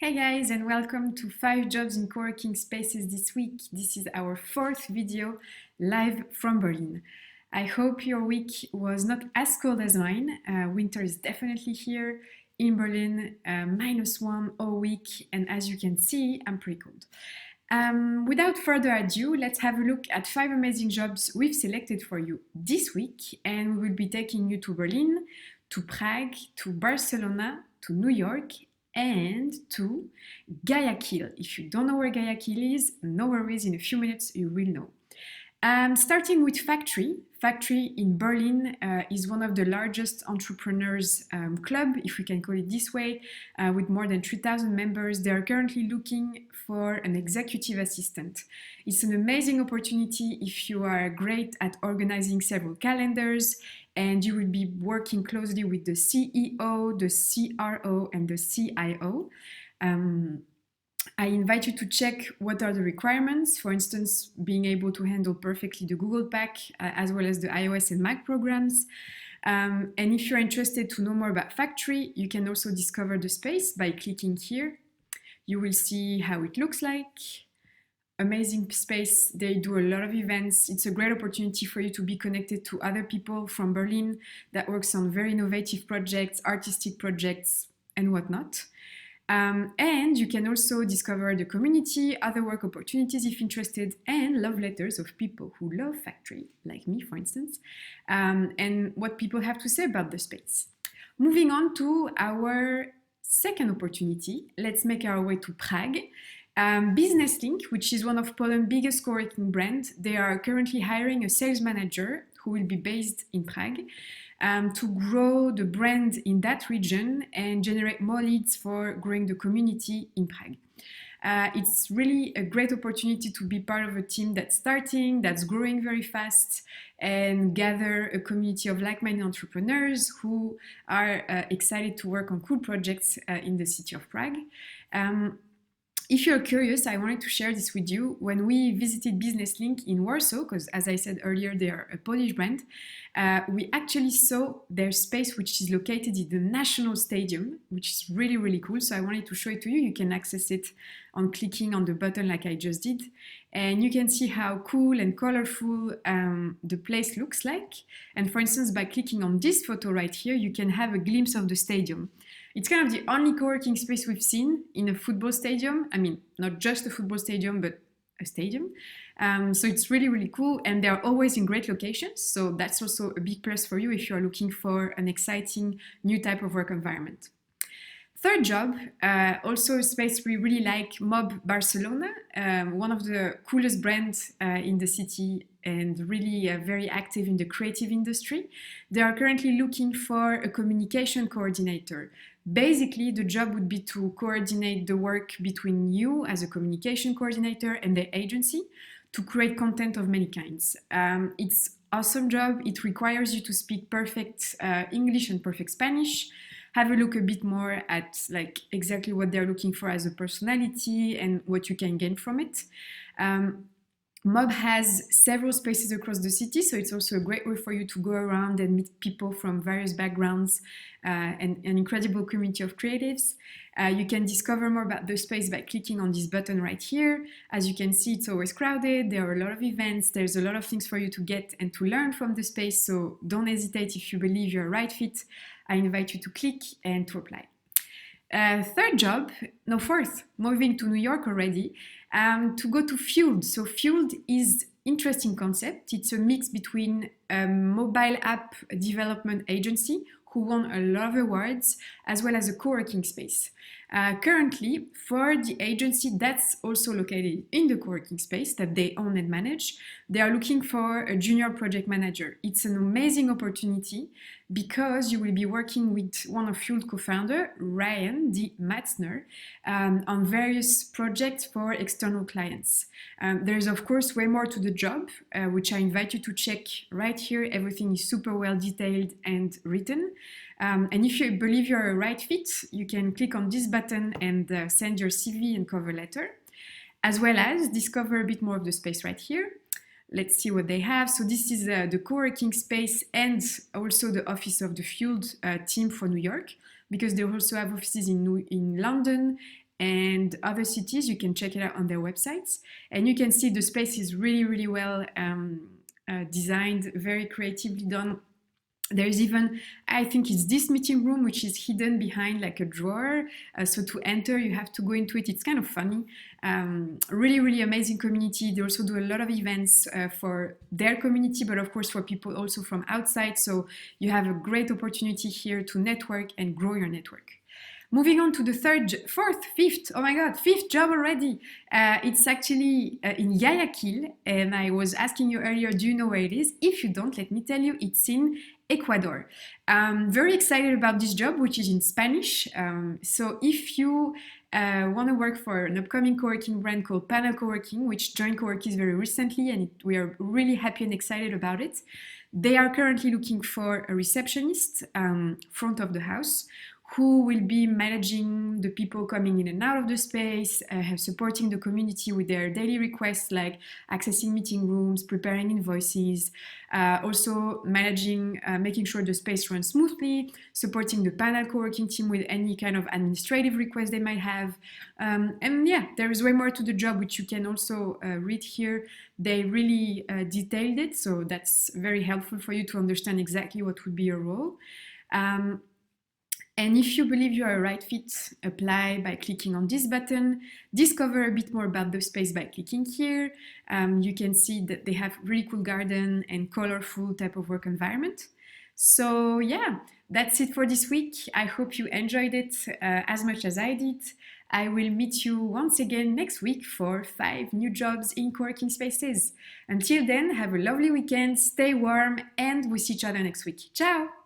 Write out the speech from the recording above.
Hey guys, and welcome to 5 Jobs in Coworking Spaces this week. This is our 4th video live from Berlin. I hope your week was not as cold as mine. Winter is definitely here in Berlin, -1 all week, and as you can see, I'm pretty cold. Without further ado, let's have a look at 5 amazing jobs we've selected for you this week, and we will be taking you to Berlin, to Prague, to Barcelona, to New York, and to Guayaquil. If you don't know where Guayaquil is, no worries, in a few minutes you will know. Starting with Factory. Factory in Berlin is one of the largest entrepreneurs club, if we can call it this way, with more than 3,000 members. They are currently looking for an executive assistant. It's an amazing opportunity if you are great at organizing several calendars, and you will be working closely with the CEO, the CRO, and the CIO. I invite you to check what are the requirements, for instance, being able to handle perfectly the Google Pack, as well as the iOS and Mac programs. And if you're interested to know more about Factory, you can also discover the space by clicking here. You will see how it looks like. Amazing space. They do a lot of events. It's a great opportunity for you to be connected to other people from Berlin that works on very innovative projects, artistic projects, and whatnot. And you can also discover the community, other work opportunities if interested, and love letters of people who love Factory, like me, for instance, and what people have to say about the space. Moving on to our second opportunity, let's make our way to Prague. Business Link, which is one of Poland's biggest co-working brands, they are currently hiring a sales manager who will be based in Prague. To grow the brand in that region and generate more leads for growing the community in Prague. It's really a great opportunity to be part of a team that's starting, that's growing very fast, and gather a community of like-minded entrepreneurs who are excited to work on cool projects in the city of Prague. If you're curious, I wanted to share this with you. When we visited Business Link in Warsaw, because as I said earlier, they are a Polish brand, we actually saw their space, which is located in the National Stadium, which is really, really cool. So I wanted to show it to you. You can access it on clicking on the button like I just did. And you can see how cool and colorful the place looks like. And for instance, by clicking on this photo right here, you can have a glimpse of the stadium. It's kind of the only co-working space we've seen in a football stadium. I mean, not just a football stadium, but a stadium. So it's really, really cool. And they're always in great locations. So that's also a big plus for you if you're looking for an exciting new type of work environment. Third job, also a space we really like, Mob Barcelona, one of the coolest brands in the city and really very active in the creative industry. They are currently looking for a communication coordinator. Basically, the job would be to coordinate the work between you as a communication coordinator and the agency to create content of many kinds. It's an awesome job. It requires you to speak perfect English and perfect Spanish. Have a look a bit more at like exactly what they're looking for as a personality and what you can gain from it. Mob has several spaces across the city, so it's also a great way for you to go around and meet people from various backgrounds and an incredible community of creatives. You can discover more about the space by clicking on this button right here. As you can see, it's always crowded. There are a lot of events. There's a lot of things for you to get and to learn from the space, so don't hesitate if you believe you're a right fit. I invite you to click and to apply. Fourth, moving to New York already, to go to Fueled. So Fueled is interesting concept. It's a mix between a mobile app development agency who won a lot of awards, as well as a co-working space. Currently, for the agency that's also located in the co-working space that they own and manage, they are looking for a junior project manager. It's an amazing opportunity because you will be working with one of Fueled co-founder, Ryan D. Matzner, on various projects for external clients. There's of course way more to the job, which I invite you to check right here. Everything is super well detailed and written. And if you believe you're a right fit, you can click on this button and send your CV and cover letter, as well as discover a bit more of the space right here. Let's see what they have. So this is the co-working space and also the office of the Fueled team for New York, because they also have offices in London and other cities. You can check it out on their websites, and you can see the space is really, really well designed, very creatively done. There's even, I think it's this meeting room, which is hidden behind like a drawer. So to enter, you have to go into it. It's kind of funny. Really, really amazing community. They also do a lot of events for their community, but of course for people also from outside. So you have a great opportunity here to network and grow your network. Moving on to the fifth job already. It's actually in Guayaquil, and I was asking you earlier, do you know where it is? If you don't, let me tell you, it's in Ecuador. Very excited about this job, which is in Spanish. So if you want to work for an upcoming co-working brand called Panal Coworking, which joined Coworking very recently, and we are really happy and excited about it. They are currently looking for a receptionist, front of the house, who will be managing the people coming in and out of the space, supporting the community with their daily requests like accessing meeting rooms, preparing invoices, also managing, making sure the space runs smoothly, supporting the Panal co-working team with any kind of administrative requests they might have. And yeah, there is way more to the job, which you can also read here. They really detailed it, so that's very helpful for you to understand exactly what would be your role. And if you believe you are a right fit, apply by clicking on this button. Discover a bit more about the space by clicking here. You can see that they have really cool garden and colorful type of work environment. So yeah, that's it for this week. I hope you enjoyed it as much as I did. I will meet you once again next week for 5 new jobs in co-working spaces. Until then, have a lovely weekend, stay warm, and we'll see each other next week. Ciao!